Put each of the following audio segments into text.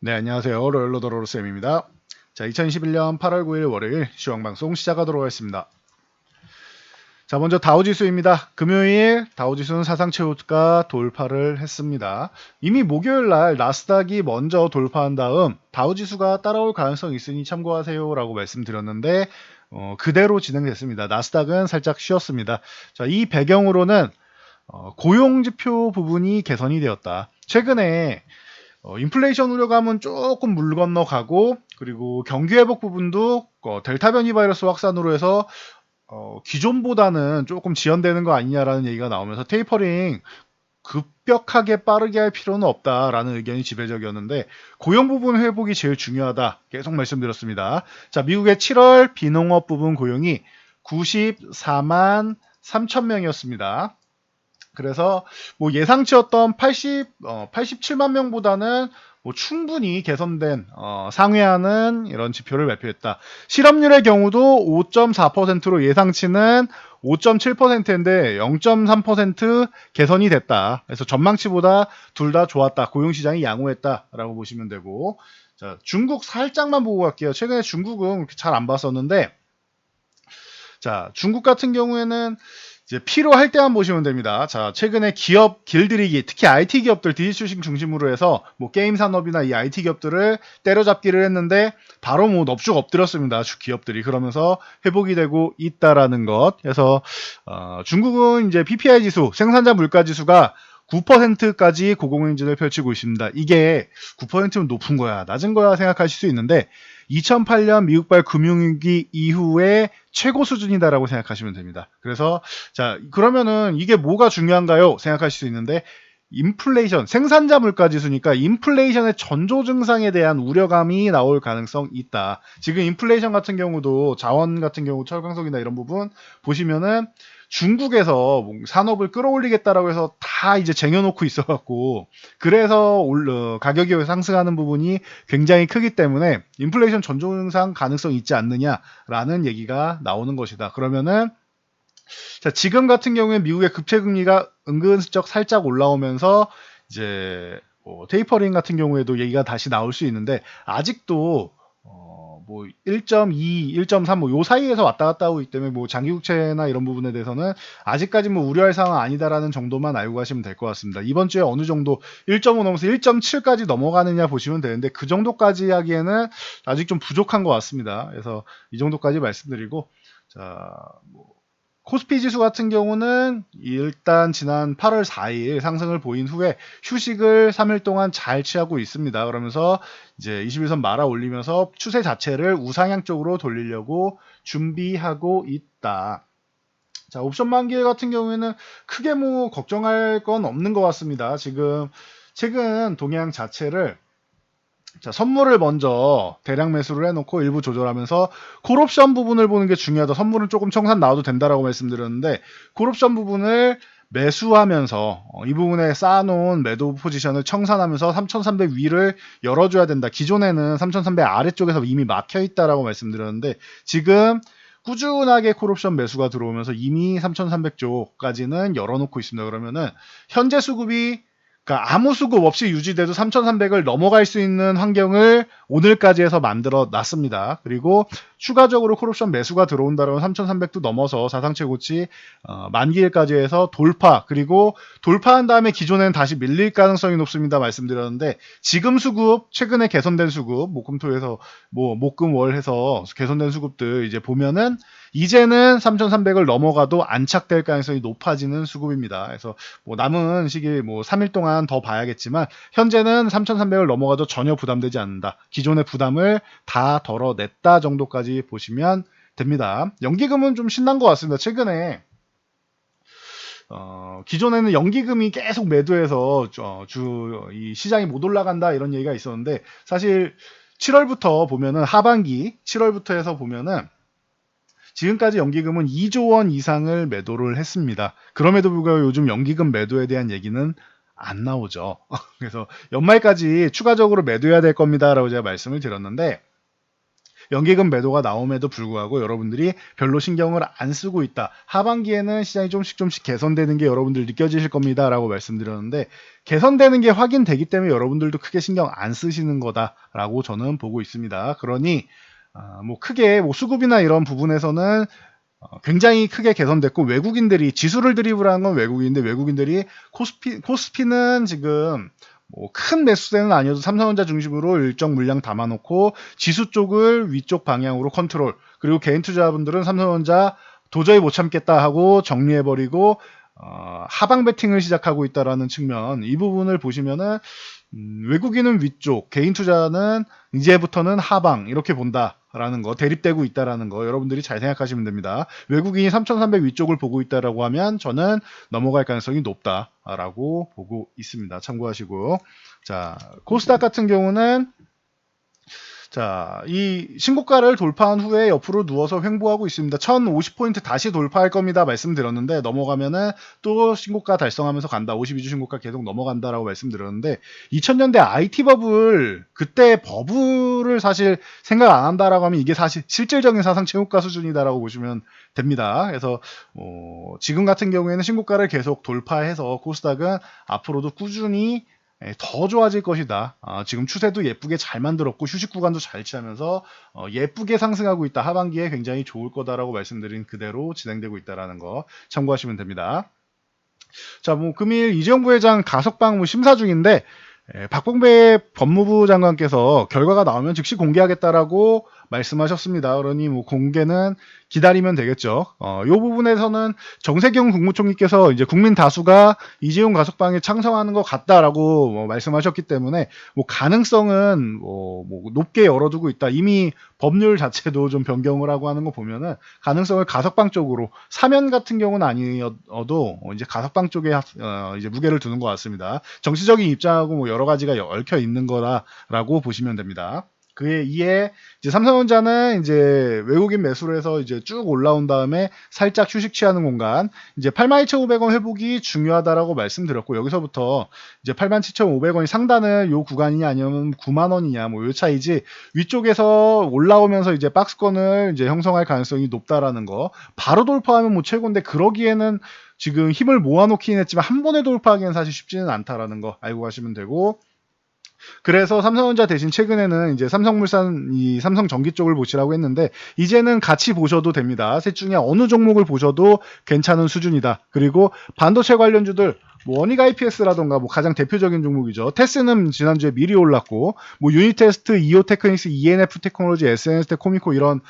네, 안녕하세요. 로열로더로로쌤입니다. 자, 2021년 8월 9일 월요일 시황방송 시작하도록 하겠습니다. 자, 먼저 다우지수입니다. 금요일 다우지수는 사상 최고가 돌파를 했습니다. 이미 목요일 날 나스닥이 먼저 돌파한 다음 다우지수가 따라올 가능성이 있으니 참고하세요 라고 말씀드렸는데 그대로 진행됐습니다. 나스닥은 살짝 쉬었습니다. 자, 이 배경으로는 고용지표 부분이 개선이 되었다. 최근에 인플레이션 우려감은 조금 물 건너가고, 그리고 경기 회복 부분도 델타 변이 바이러스 확산으로 해서 기존보다는 조금 지연되는 거 아니냐라는 얘기가 나오면서 테이퍼링 급격하게 빠르게 할 필요는 없다라는 의견이 지배적이었는데, 고용 부분 회복이 제일 중요하다 계속 말씀드렸습니다. 자, 미국의 7월 비농업 부분 고용이 94만 3천 명이었습니다. 그래서 뭐 예상치였던 87만 명보다는 뭐 충분히 개선된 상회하는 이런 지표를 발표했다. 실업률의 경우도 5.4%로 예상치는 5.7%인데 0.3% 개선이 됐다. 그래서 전망치보다 둘 다 좋았다. 고용시장이 양호했다라고 보시면 되고, 자, 중국 살짝만 보고 갈게요. 최근에 중국은 잘 안 봤었는데, 자, 중국 같은 경우에는 이제 필요할 때만 보시면 됩니다. 자, 최근에 기업 길들이기, 특히 IT 기업들 디지털식 중심으로 해서 뭐 게임 산업이나 이 IT 기업들을 때려잡기를 했는데 바로 뭐 넙죽 엎드렸습니다. 기업들이. 그러면서 회복이 되고 있다라는 것. 그래서 중국은 이제 PPI 지수, 생산자 물가 지수가 9%까지 고공행진을 펼치고 있습니다. 이게 9%면 높은 거야, 낮은 거야 생각하실 수 있는데 2008년 미국발 금융위기 이후에 최고 수준이다라고 생각하시면 됩니다. 그래서 자, 그러면은 이게 뭐가 중요한가요? 생각하실 수 있는데 인플레이션, 생산자 물가 지수니까 인플레이션의 전조 증상에 대한 우려감이 나올 가능성이 있다. 지금 인플레이션 같은 경우도 자원 같은 경우 철강석이나 이런 부분 보시면은 중국에서 산업을 끌어올리겠다라고 해서 다 이제 쟁여놓고 있어갖고 그래서 가격이 상승하는 부분이 굉장히 크기 때문에 인플레이션 전조 증상 가능성이 있지 않느냐라는 얘기가 나오는 것이다. 그러면은 자, 지금 같은 경우에 미국의 급체 금리가 은근슬쩍 살짝 올라오면서 이제 테이퍼링 같은 경우에도 얘기가 다시 나올 수 있는데 아직도 뭐 1.2, 1.3 뭐 요 사이에서 왔다 갔다 하고 있기 때문에 뭐 장기 국채나 이런 부분에 대해서는 아직까지 뭐 우려할 상황 아니다라는 정도만 알고 가시면 될 것 같습니다. 이번 주에 어느 정도 1.5 넘어서 1.7까지 넘어가느냐 보시면 되는데 그 정도까지 하기에는 아직 좀 부족한 것 같습니다. 그래서 이 정도까지 말씀드리고, 자, 뭐 코스피 지수 같은 경우는 일단 지난 8월 4일 상승을 보인 후에 휴식을 3일 동안 잘 취하고 있습니다. 그러면서 이제 21선 말아 올리면서 추세 자체를 우상향 쪽으로 돌리려고 준비하고 있다. 자, 옵션 만기 같은 경우에는 크게 뭐 걱정할 건 없는 것 같습니다. 지금 최근 동향 자체를, 자, 선물을 먼저 대량 매수를 해놓고 일부 조절하면서 콜옵션 부분을 보는 게 중요하다. 선물은 조금 청산 나와도 된다라고 말씀드렸는데 콜옵션 부분을 매수하면서 이 부분에 쌓아놓은 매도 포지션을 청산하면서 3,300 위를 열어줘야 된다. 기존에는 3,300 아래쪽에서 이미 막혀 있다라고 말씀드렸는데 지금 꾸준하게 콜옵션 매수가 들어오면서 이미 3,300 쪽까지는 열어놓고 있습니다. 그러면은 현재 수급이, 그러니까 아무 수급 없이 유지돼도 3,300을 넘어갈 수 있는 환경을 오늘까지 해서 만들어 놨습니다. 그리고 추가적으로 콜옵션 매수가 들어온다면 3,300도 넘어서 사상 최고치 만기일까지 해서 돌파, 그리고 돌파한 다음에 기존에는 다시 밀릴 가능성이 높습니다 말씀드렸는데 지금 수급, 최근에 개선된 수급, 목금토에서 뭐 목금월 해서 개선된 수급들 이제 보면은 이제는 3,300을 넘어가도 안착될 가능성이 높아지는 수급입니다. 그래서 뭐 남은 시기 뭐 3일 동안 더 봐야겠지만 현재는 3,300을 넘어가도 전혀 부담되지 않는다. 기존의 부담을 다 덜어냈다 정도까지 보시면 됩니다. 연기금은 좀 신난 것 같습니다. 최근에 기존에는 연기금이 계속 매도해서 이 시장이 못 올라간다 이런 얘기가 있었는데 사실 7월부터 보면은 하반기 7월부터 해서 보면은 지금까지 연기금은 2조 원 이상을 매도를 했습니다. 그럼에도 불구하고 요즘 연기금 매도에 대한 얘기는 안 나오죠. 그래서 연말까지 추가적으로 매도해야 될 겁니다라고 제가 말씀을 드렸는데 연기금 매도가 나옴에도 불구하고 여러분들이 별로 신경을 안 쓰고 있다. 하반기에는 시장이 조금씩 개선되는 게 여러분들 느껴지실 겁니다. 라고 말씀드렸는데 개선되는 게 확인되기 때문에 여러분들도 크게 신경 안 쓰시는 거다라고 저는 보고 있습니다. 그러니 뭐 크게 뭐 수급이나 이런 부분에서는 굉장히 크게 개선됐고 외국인들이 지수를 드리블하는 건 외국인인데 외국인들이 코스피는 지금 뭐 큰 매수세는 아니어도 삼성전자 중심으로 일정 물량 담아놓고 지수 쪽을 위쪽 방향으로 컨트롤 그리고 개인 투자분들은 삼성전자 도저히 못 참겠다 하고 정리해버리고 하방 베팅을 시작하고 있다라는 측면 이 부분을 보시면은 외국인은 위쪽, 개인 투자는 이제부터는 하방 이렇게 본다라는 거, 대립되고 있다라는 거 여러분들이 잘 생각하시면 됩니다. 외국인이 3,300 위쪽을 보고 있다라고 하면 저는 넘어갈 가능성이 높다라고 보고 있습니다. 참고하시고 자 코스닥 같은 경우는 자, 이 신고가를 돌파한 후에 옆으로 누워서 횡보하고 있습니다. 1050포인트 다시 돌파할 겁니다. 말씀드렸는데 넘어가면은 또 신고가 달성하면서 간다. 52주 신고가 계속 넘어간다라고 말씀드렸는데 2000년대 IT 버블 그때 버블을 사실 생각 안 한다라고 하면 이게 사실 실질적인 사상 최고가 수준이다라고 보시면 됩니다. 그래서 지금 같은 경우에는 신고가를 계속 돌파해서 코스닥은 앞으로도 꾸준히 더 좋아질 것이다. 지금 추세도 예쁘게 잘 만들었고 휴식 구간도 잘 취하면서 예쁘게 상승하고 있다. 하반기에 굉장히 좋을 거다라고 말씀드린 그대로 진행되고 있다라는 거 참고하시면 됩니다. 자, 뭐 금일 이재용 부회장 가석방 심사 중인데 박봉배 법무부 장관께서 결과가 나오면 즉시 공개하겠다라고 말씀하셨습니다. 그러니 뭐 공개는 기다리면 되겠죠. 이 부분에서는 정세균 국무총리께서 이제 국민 다수가 이재용 가석방에 찬성하는 것 같다라고 말씀하셨기 때문에 뭐 가능성은 뭐 높게 열어두고 있다. 이미 법률 자체도 좀 변경을 하고 하는 거 보면은 가능성을 가석방 쪽으로 사면 같은 경우는 아니어도 이제 가석방 쪽에 이제 무게를 두는 것 같습니다. 정치적인 입장하고 뭐 여러 가지가 얽혀 있는 거라고 보시면 됩니다. 그에 이에 이제 삼성전자는 이제 외국인 매수를 해서 이제 쭉 올라온 다음에 살짝 휴식 취하는 공간 이제 82,500원 회복이 중요하다라고 말씀드렸고 여기서부터 이제 87,500원이 상단은 요 구간이냐 아니면 9만 원이냐 뭐 요 차이지 위쪽에서 올라오면서 이제 박스권을 이제 형성할 가능성이 높다라는 거 바로 돌파하면 뭐 최고인데 그러기에는 지금 힘을 모아놓긴 했지만 한 번에 돌파하기는 사실 쉽지는 않다라는 거 알고 가시면 되고 그래서 삼성전자 대신 최근에는 이제 삼성물산, 이 삼성전기 쪽을 보시라고 했는데 이제는 같이 보셔도 됩니다. 셋 중에 어느 종목을 보셔도 괜찮은 수준이다. 그리고 반도체 관련주들 뭐 원익 IPS라던가 뭐 가장 대표적인 종목이죠. 테스는 지난주에 미리 올랐고 뭐 유니테스트, 이오테크닉스, ENF 테크놀로지, SNS텍, 코미코 이런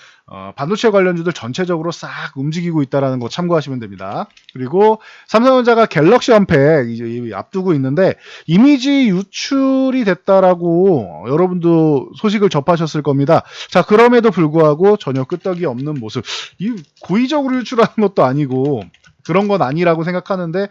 반도체 관련주들 전체적으로 싹 움직이고 있다라는 거 참고하시면 됩니다. 그리고 삼성전자가 갤럭시 언팩 이제 앞두고 있는데 이미지 유출이 됐다라고 여러분도 소식을 접하셨을 겁니다. 자, 그럼에도 불구하고 전혀 끄떡이 없는 모습. 이 고의적으로 유출하는 것도 아니고 그런 건 아니라고 생각하는데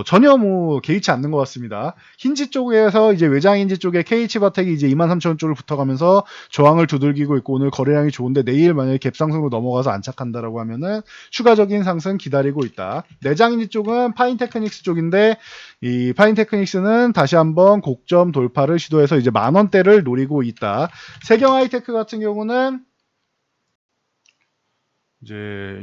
전혀 뭐 개의치 않는 것 같습니다. 힌지 쪽에서 이제 외장 힌지 쪽에 KH바텍이 이제 23,000원 쪽을 붙어가면서 저항을 두들기고 있고 오늘 거래량이 좋은데 내일 만약에 갭상승으로 넘어가서 안착한다라고 하면은 추가적인 상승 기다리고 있다. 내장 힌지 쪽은 파인테크닉스 쪽인데 이 파인테크닉스는 다시 한번 고점 돌파를 시도해서 이제 10,000원대를 노리고 있다. 세경 하이테크 같은 경우는 이제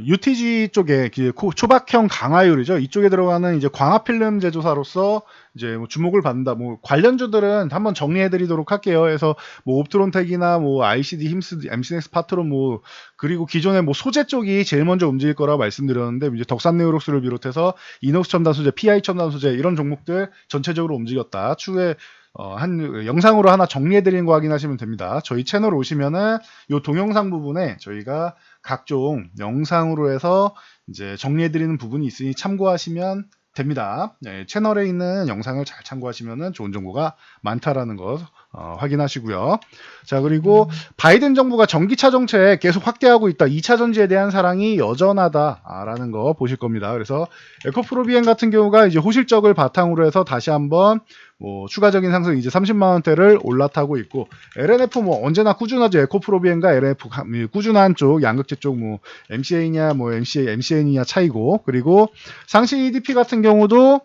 UTG 쪽에 초박형 강화율이죠. 이쪽에 들어가는 이제 광화 필름 제조사로서 이제 뭐 주목을 받는다. 뭐 관련주들은 한번 정리해드리도록 할게요. 그래서 뭐 옵트론텍이나 뭐 ICD, 힘스, MCNX 파트론 뭐 그리고 기존의 뭐 소재 쪽이 제일 먼저 움직일 거라고 말씀드렸는데 이제 덕산네오록스를 비롯해서 이녹스 첨단 소재, PI 첨단 소재 이런 종목들 전체적으로 움직였다. 추후에 한 영상으로 하나 정리해드린 거 확인하시면 됩니다. 저희 채널 오시면은 요 동영상 부분에 저희가 각종 영상으로 해서 이제 정리해드리는 부분이 있으니 참고하시면 됩니다. 네, 채널에 있는 영상을 잘 참고하시면 좋은 정보가 많다라는 것 확인하시고요. 자, 그리고 바이든 정부가 전기차 정책 계속 확대하고 있다. 2차 전지에 대한 사랑이 여전하다라는 거 보실 겁니다. 그래서 에코프로비엔 같은 경우가 이제 호실적을 바탕으로 해서 다시 한번 뭐 추가적인 상승 이제 30만 원대를 올라타고 있고 LNF 뭐 언제나 꾸준하죠. 에코프로비엔과 LNF 꾸준한 쪽 양극재 쪽 뭐 MCA냐 뭐 MCN이냐 차이고 그리고 상시 EDP 같은 경우도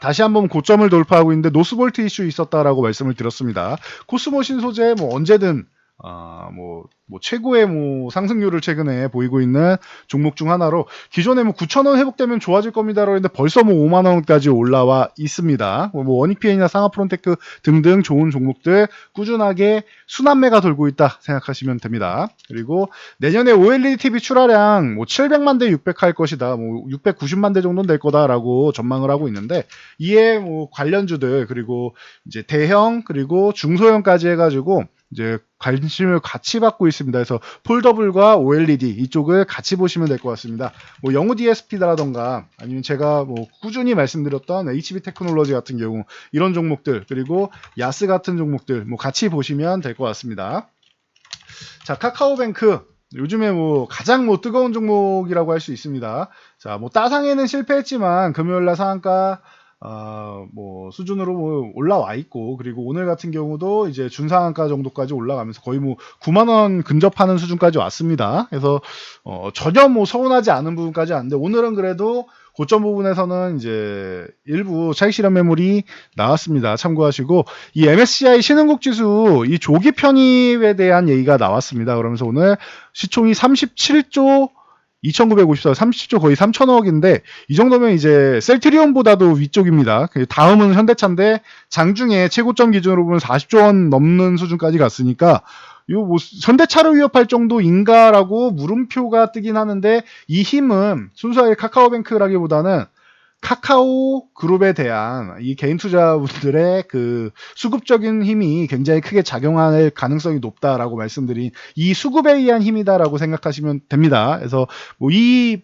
다시 한번 고점을 돌파하고 있는데 노스볼트 이슈 있었다라고 말씀을 드렸습니다. 코스모신 소재 뭐 언제든 최고의 상승률을 최근에 보이고 있는 종목 중 하나로 기존에 9,000원 회복되면 좋아질 겁니다라고 했는데 벌써 5만 원까지 올라와 있습니다. 원익PN이나 상하프론테크 등등 좋은 종목들 꾸준하게 순환매가 돌고 있다 생각하시면 됩니다. 그리고 내년에 OLED TV 출하량 700만 대 600할 것이다. 690만 대 정도는 될 거다라고 전망을 하고 있는데 이에 관련주들 그리고 이제 대형 그리고 중소형까지 해가지고 이제 관심을 같이 받고 있습니다. 그래서 폴더블과 OLED 이쪽을 같이 보시면 될 것 같습니다. 영우 DSP라던가 아니면 제가 꾸준히 말씀드렸던 HB 테크놀로지 같은 경우 이런 종목들 그리고 야스 같은 종목들 같이 보시면 될 것 같습니다. 자, 카카오뱅크 요즘에 가장 뜨거운 종목이라고 할 수 있습니다. 자, 따상에는 실패했지만 금요일날 상한가 수준으로 올라와 있고, 그리고 오늘 같은 경우도 이제 준상한가 정도까지 올라가면서 거의 9만원 근접하는 수준까지 왔습니다. 그래서, 전혀 서운하지 않은 부분까지 왔는데, 오늘은 그래도 고점 부분에서는 이제 일부 차익 실현 매물이 나왔습니다. 참고하시고, 이 MSCI 신흥국 지수, 이 조기 편입에 대한 얘기가 나왔습니다. 그러면서 오늘 시총이 37조 2,954, 30조 거의 3천억인데 이 정도면 이제 셀트리온보다도 위쪽입니다. 다음은 현대차인데 장중에 최고점 기준으로 보면 40조 원 넘는 수준까지 갔으니까 이거 현대차를 위협할 정도인가라고 물음표가 뜨긴 하는데 이 힘은 순수하게 카카오뱅크라기보다는 카카오 그룹에 대한 이 개인 투자분들의 그 수급적인 힘이 굉장히 크게 작용할 가능성이 높다라고 말씀드린 이 수급에 의한 힘이다라고 생각하시면 됩니다. 그래서 이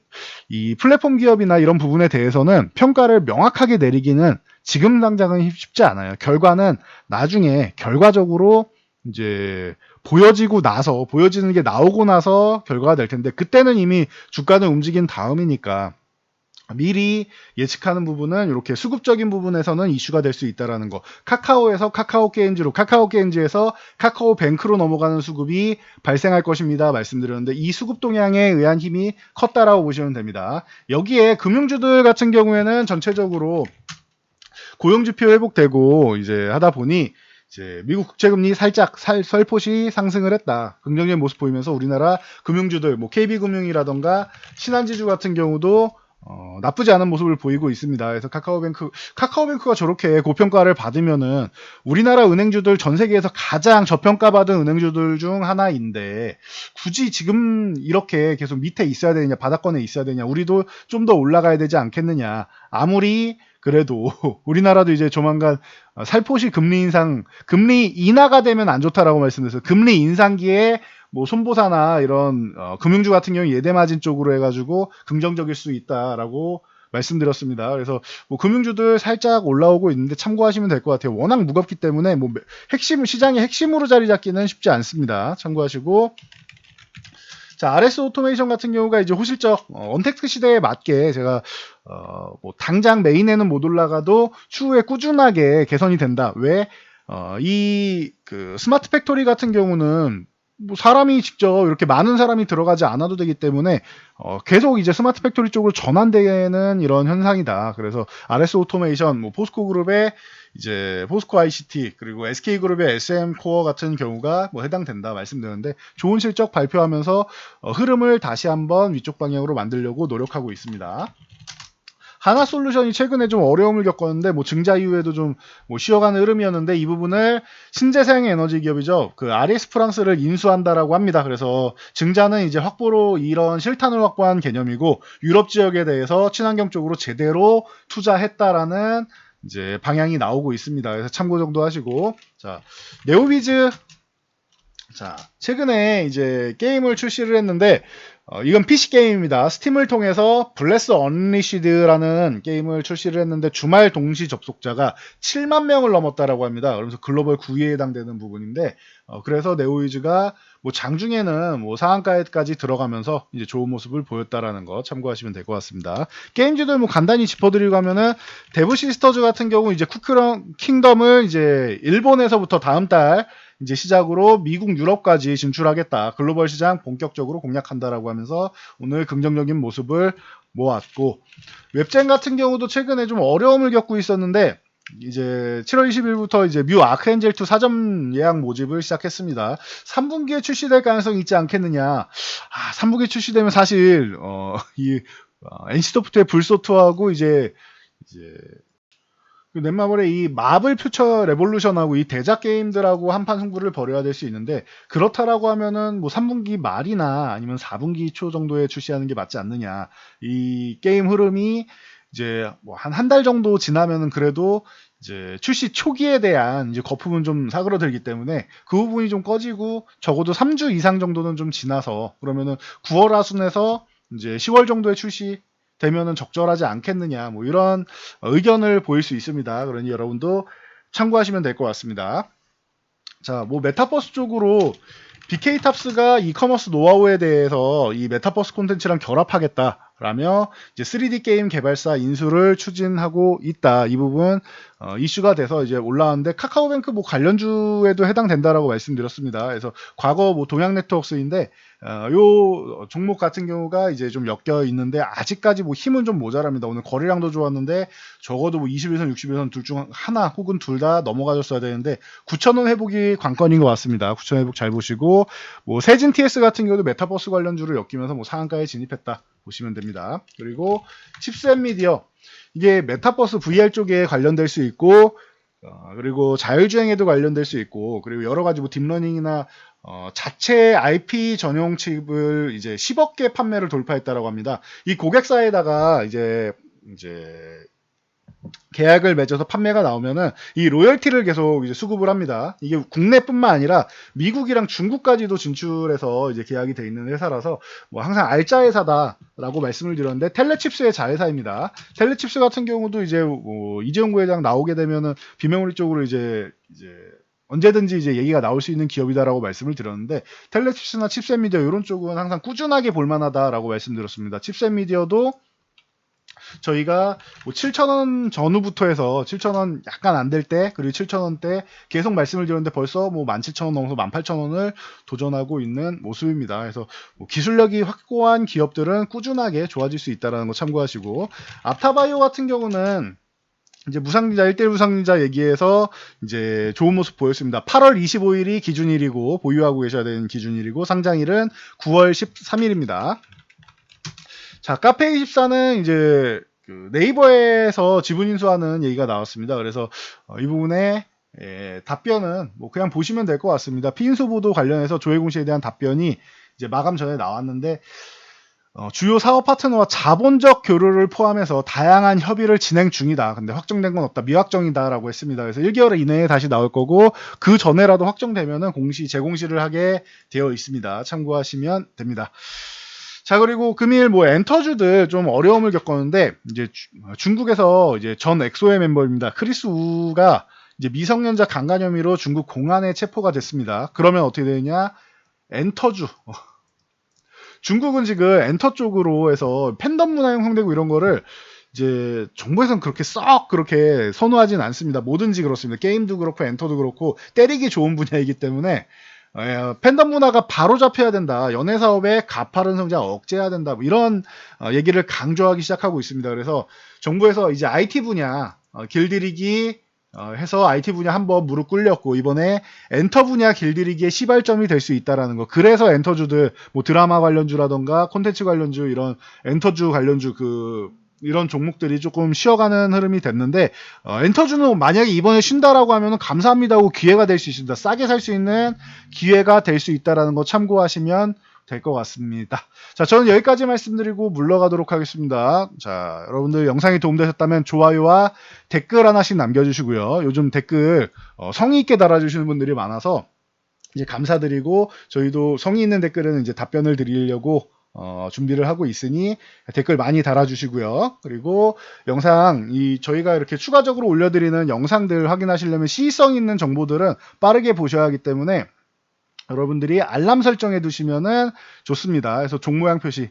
플랫폼 기업이나 이런 부분에 대해서는 평가를 명확하게 내리기는 지금 당장은 쉽지 않아요. 결과는 나중에 결과적으로 이제 보여지는 게 나오고 나서 결과가 될 텐데 그때는 이미 주가는 움직인 다음이니까 미리 예측하는 부분은 이렇게 수급적인 부분에서는 이슈가 될 수 있다라는 거. 카카오에서 카카오게임즈에서 카카오뱅크로 넘어가는 수급이 발생할 것입니다. 말씀드렸는데 이 수급 동향에 의한 힘이 컸다라고 보시면 됩니다. 여기에 금융주들 같은 경우에는 전체적으로 고용지표 회복되고 이제 하다 보니 이제 미국 국채금리 살짝 살포시 상승을 했다. 긍정적인 모습 보이면서 우리나라 금융주들 KB금융이라던가 신한지주 같은 경우도 나쁘지 않은 모습을 보이고 있습니다. 그래서 카카오뱅크가 저렇게 고평가를 받으면은 우리나라 은행주들 전 세계에서 가장 저평가받은 은행주들 중 하나인데 굳이 지금 이렇게 계속 밑에 있어야 되느냐, 바닥권에 있어야 되느냐, 우리도 좀 더 올라가야 되지 않겠느냐. 아무리 그래도 우리나라도 이제 조만간 살포시 금리 인하가 되면 안 좋다라고 말씀드렸어요. 금리 인상기에 손보사나 이런 금융주 같은 경우 예대마진 쪽으로 해가지고 긍정적일 수 있다라고 말씀드렸습니다. 그래서 금융주들 살짝 올라오고 있는데 참고하시면 될 것 같아요. 워낙 무겁기 때문에 시장의 핵심으로 자리 잡기는 쉽지 않습니다. 참고하시고 자, RS 오토메이션 같은 경우가 이제 호실적 언택트 시대에 맞게 제가 당장 메인에는 못 올라가도 추후에 꾸준하게 개선이 된다. 왜? 그 스마트 팩토리 같은 경우는 사람이 직접 이렇게 많은 사람이 들어가지 않아도 되기 때문에 계속 이제 스마트 팩토리 쪽으로 전환되는 이런 현상이다. 그래서 RS 오토메이션, 포스코 그룹의 이제 포스코 ICT 그리고 SK 그룹의 SM 코어 같은 경우가 해당된다 말씀드렸는데 좋은 실적 발표하면서 흐름을 다시 한번 위쪽 방향으로 만들려고 노력하고 있습니다. 하나솔루션이 최근에 좀 어려움을 겪었는데 증자 이후에도 좀 쉬어가는 흐름이었는데 이 부분을 신재생 에너지 기업이죠. 그 RS 프랑스를 인수한다라고 합니다. 그래서 증자는 이제 확보로 이런 실탄을 확보한 개념이고 유럽 지역에 대해서 친환경 쪽으로 제대로 투자했다라는 이제 방향이 나오고 있습니다. 그래서 참고 정도 하시고 자 네오비즈 자 최근에 이제 게임을 출시를 했는데 이건 PC 게임입니다. 스팀을 통해서 블레스 언리시드라는 게임을 출시를 했는데 주말 동시 접속자가 7만 명을 넘었다라고 합니다. 그러면서 글로벌 9위에 해당되는 부분인데 그래서 네오위즈가 장중에는 상한가에까지 들어가면서 이제 좋은 모습을 보였다라는 거 참고하시면 될 것 같습니다. 게임주들 간단히 짚어드리고 하면은 데브 시스터즈 같은 경우 이제 쿠큐런 킹덤을 이제 일본에서부터 다음 달 이제 시작으로 미국, 유럽까지 진출하겠다. 글로벌 시장 본격적으로 공략한다라고 하면서 오늘 긍정적인 모습을 모았고 웹젠 같은 경우도 최근에 좀 어려움을 겪고 있었는데 이제 7월 20일부터 이제 뮤 아크엔젤 2 사전 예약 모집을 시작했습니다. 3분기에 출시될 가능성이 있지 않겠느냐. 3분기에 출시되면 사실 이 NC소프트의 불소트하고 이제 그 넷마블의 이 마블 퓨처 레볼루션하고 이 대작 게임들하고 한판 승부를 벌여야 될 수 있는데, 그렇다라고 하면은 뭐 3분기 말이나 아니면 4분기 초 정도에 출시하는 게 맞지 않느냐. 이 게임 흐름이 이제 뭐 한 달 정도 지나면은 그래도 이제 출시 초기에 대한 이제 거품은 좀 사그러들기 때문에 그 부분이 좀 꺼지고 적어도 3주 이상 정도는 좀 지나서, 그러면은 9월 하순에서 이제 10월 정도에 출시 되면은 적절하지 않겠느냐, 뭐 이런 의견을 보일 수 있습니다. 그러니 여러분도 참고하시면 될 것 같습니다. 자, 뭐 메타버스 쪽으로 BK탑스가 이커머스 노하우에 대해서 이 메타버스 콘텐츠랑 결합하겠다라며 이제 3D 게임 개발사 인수를 추진하고 있다. 이 부분 이슈가 돼서 이제 올라왔는데, 카카오뱅크 뭐 관련주에도 해당된다라고 말씀드렸습니다. 그래서 과거 뭐 동양네트워크스인데 요 종목 같은 경우가 이제 좀 엮여 있는데 아직까지 뭐 힘은 좀 모자랍니다. 오늘 거래량도 좋았는데 적어도 뭐 20일선 60일선 둘 중 하나 혹은 둘 다 넘어가줬어야 되는데 9,000원 회복이 관건인 것 같습니다. 9,000원 회복 잘 보시고, 뭐 세진 TS 같은 경우도 메타버스 관련주를 엮이면서 뭐 상한가에 진입했다 보시면 됩니다. 그리고 칩셋 미디어, 이게 메타버스 VR 쪽에 관련될 수 있고, 그리고 자율주행에도 관련될 수 있고, 그리고 여러 가지 뭐 딥러닝이나 자체 IP 전용 칩을 이제 10억 개 판매를 돌파했다라고 합니다. 이 고객사에다가 이제 계약을 맺어서 판매가 나오면은 이 로열티를 계속 이제 수급을 합니다. 이게 국내뿐만 아니라 미국이랑 중국까지도 진출해서 이제 계약이 돼 있는 회사라서 뭐 항상 알짜 회사다라고 말씀을 드렸는데, 텔레칩스의 자회사입니다. 텔레칩스 같은 경우도 이제 뭐 이재용 부회장 나오게 되면은 비메모리 쪽으로 이제 언제든지 이제 얘기가 나올 수 있는 기업이다라고 말씀을 드렸는데, 텔레칩스나 칩셋 미디어 이런 쪽은 항상 꾸준하게 볼만하다라고 말씀드렸습니다. 칩셋 미디어도 저희가 뭐 7,000원 전후부터 해서 7,000원 약간 안 될 때, 그리고 7,000원대 계속 말씀을 드렸는데 벌써 뭐 17,000원 넘어서 18,000원을 도전하고 있는 모습입니다. 그래서 뭐 기술력이 확고한 기업들은 꾸준하게 좋아질 수 있다는 거 참고하시고, 앞타바이오 같은 경우는 이제 무상증자 1대1 무상증자 얘기해서 이제 좋은 모습 보였습니다. 8월 25일이 기준일이고 보유하고 계셔야 되는 기준일이고, 상장일은 9월 13일입니다. 자, 카페24는 이제 그 네이버에서 지분 인수하는 얘기가 나왔습니다. 그래서 이 부분에 답변은 뭐 그냥 보시면 될 것 같습니다. 피인수 보도 관련해서 조혜공 씨에 대한 답변이 이제 마감 전에 나왔는데, 주요 사업 파트너와 자본적 교류를 포함해서 다양한 협의를 진행 중이다. 근데 확정된 건 없다. 미확정이다라고 했습니다. 그래서 1개월 이내에 다시 나올 거고, 그 전에라도 확정되면은 재공시를 하게 되어 있습니다. 참고하시면 됩니다. 자, 그리고 금일 뭐 엔터주들 좀 어려움을 겪었는데, 이제 중국에서 이제 전 엑소의 멤버입니다. 크리스 우가 이제 미성년자 강간 혐의로 중국 공안에 체포가 됐습니다. 그러면 어떻게 되느냐? 엔터주. 중국은 지금 엔터 쪽으로 해서 팬덤 문화 형성되고 이런 거를 이제 정부에서는 그렇게 선호하진 않습니다. 뭐든지 그렇습니다. 게임도 그렇고 엔터도 그렇고 때리기 좋은 분야이기 때문에 팬덤 문화가 바로 잡혀야 된다. 연예 사업에 가파른 성장 억제해야 된다. 뭐 이런 얘기를 강조하기 시작하고 있습니다. 그래서 정부에서 이제 IT 분야 길들이기 해서 IT 분야 한번 무릎 꿇렸고, 이번에 엔터 분야 길들이기의 시발점이 될 수 있다라는 거. 그래서 엔터주들 뭐 드라마 관련주라던가 콘텐츠 관련주, 이런 엔터주 관련주 이런 종목들이 조금 쉬어가는 흐름이 됐는데, 엔터주는 만약에 이번에 쉰다라고 하면 감사합니다 하고 기회가 될 수 있습니다. 싸게 살 수 있는 기회가 될 수 있다라는 거 참고하시면 될 것 같습니다. 자, 저는 여기까지 말씀드리고 물러가도록 하겠습니다. 자, 여러분들 영상이 도움되셨다면 좋아요와 댓글 하나씩 남겨주시고요. 요즘 댓글 성의 있게 달아주시는 분들이 많아서 이제 감사드리고, 저희도 성의 있는 댓글은 이제 답변을 드리려고 준비를 하고 있으니 댓글 많이 달아주시고요. 그리고 영상 저희가 이렇게 추가적으로 올려드리는 영상들 확인하시려면 시의성 있는 정보들은 빠르게 보셔야 하기 때문에 여러분들이 알람 설정해 두시면은 좋습니다. 그래서 종 모양 표시,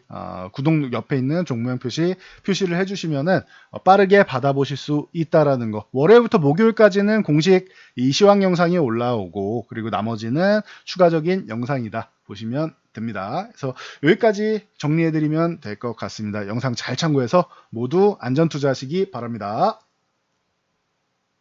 구독 옆에 있는 종 모양 표시를 해주시면은 빠르게 받아보실 수 있다라는 거. 월요일부터 목요일까지는 공식 이 시황 영상이 올라오고, 그리고 나머지는 추가적인 영상이다 보시면 됩니다. 그래서 여기까지 정리해드리면 될 것 같습니다. 영상 잘 참고해서 모두 안전 투자하시기 바랍니다.